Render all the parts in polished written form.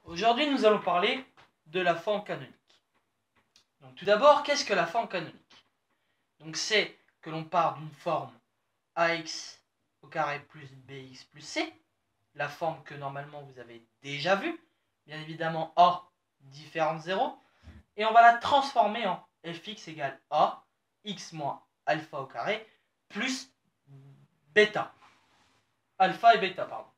Aujourd'hui, nous allons parler de la forme canonique. Donc, tout d'abord, qu'est-ce que la forme canonique? Donc, c'est que l'on part d'une forme ax au carré plus bx plus c, la forme que normalement vous avez déjà vue, bien évidemment a différent de 0, et on va la transformer en fx égale a, x moins alpha au carré, plus bêta. Alpha et bêta, pardon.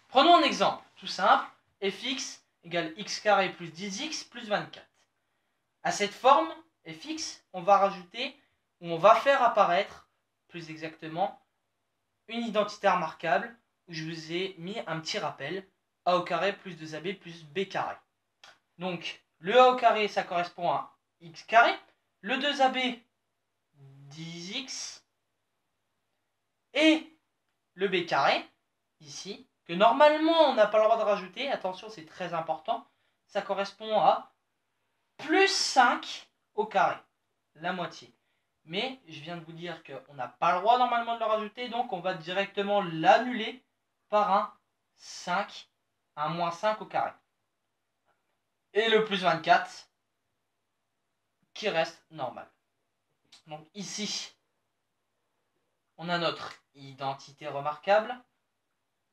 Prenons un exemple, tout simple, fx égale x carré plus 10x plus 24. À cette forme, fx, on va rajouter, ou on va faire apparaître, plus exactement, une identité remarquable, où je vous ai mis un petit rappel, a au carré plus 2ab plus b carré. Donc, le a au carré, ça correspond à x carré, le 2ab, 10x, et le b carré, ici, que normalement on n'a pas le droit de rajouter, attention c'est très important, ça correspond à plus 5 au carré, la moitié. Mais je viens de vous dire qu'on n'a pas le droit normalement de le rajouter, donc on va directement l'annuler par un 5, un moins 5 au carré. Et le plus 24 qui reste normal. Donc ici, on a notre identité remarquable.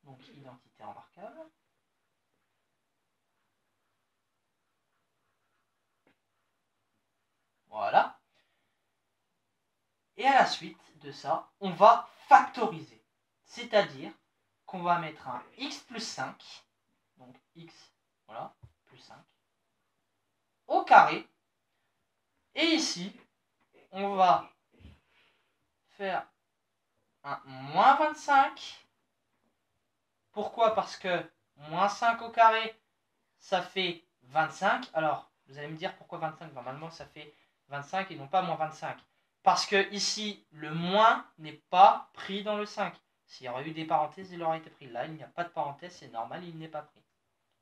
Donc identité remarquable. Voilà. Et à la suite de ça, on va factoriser. C'est-à-dire qu'on va mettre un x plus 5, donc x, voilà, plus 5, au carré. Et ici, on va faire un moins 25. Pourquoi? Parce que moins 5 au carré, ça fait 25. Alors, vous allez me dire pourquoi 25? Normalement, ça fait 25 et non pas moins 25. Parce que ici, le moins n'est pas pris dans le 5. S'il y aurait eu des parenthèses, il aurait été pris. Là, il n'y a pas de parenthèse, c'est normal, il n'est pas pris.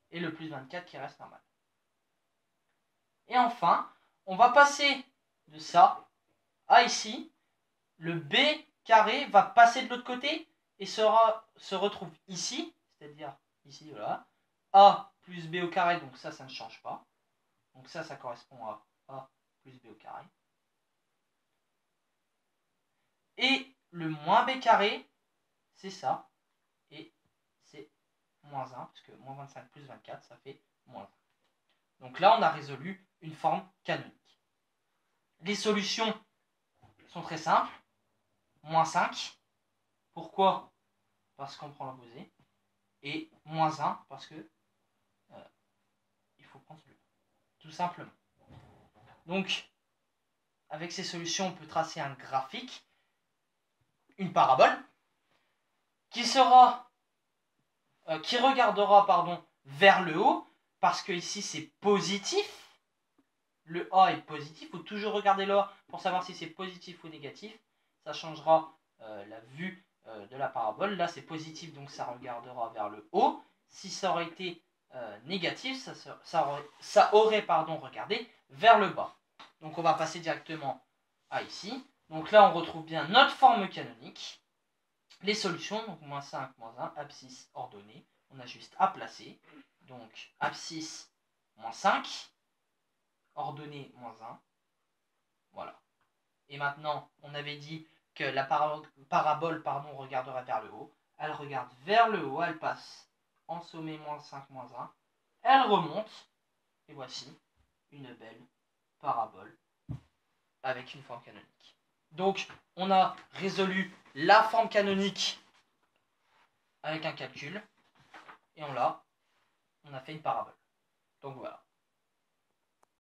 Et le plus 24 qui reste normal. Et enfin, on va passer de ça à ici. Le b carré va passer de l'autre côté et se retrouve ici, c'est-à-dire ici, voilà. A plus b au carré, donc ça ne change pas. Donc ça correspond à a plus b au carré. Et le moins b carré, c'est ça. Et c'est moins 1, parce que moins 25 plus 24, ça fait moins 1. Donc là, on a résolu une forme canonique. Les solutions sont très simples. Moins 5. Pourquoi? Parce qu'on prend l'opposé. Et moins 1, parce que il faut prendre celui-là. Tout simplement. Donc, avec ces solutions, on peut tracer un graphique, une parabole, qui regardera vers le haut, parce que ici c'est positif. Le A est positif, il faut toujours regarder le A pour savoir si c'est positif ou négatif. Ça changera la vue de la parabole. Là c'est positif, donc ça regardera vers le haut. Si ça aurait été négatif, ça aurait regardé vers le bas. Donc on va passer directement à ici. Donc là on retrouve bien notre forme canonique. Les solutions, donc moins 5, moins 1, abscisse ordonnée. On a juste à placer. Donc abscisse moins 5, ordonnée moins 1. Voilà. Et maintenant, on avait dit que la parabole regarderait vers le haut. Elle regarde vers le haut, elle passe en sommet moins 5, moins 1. Elle remonte. Et voici une belle parabole avec une forme canonique. Donc, on a résolu la forme canonique avec un calcul. Et on a fait une parabole. Donc voilà.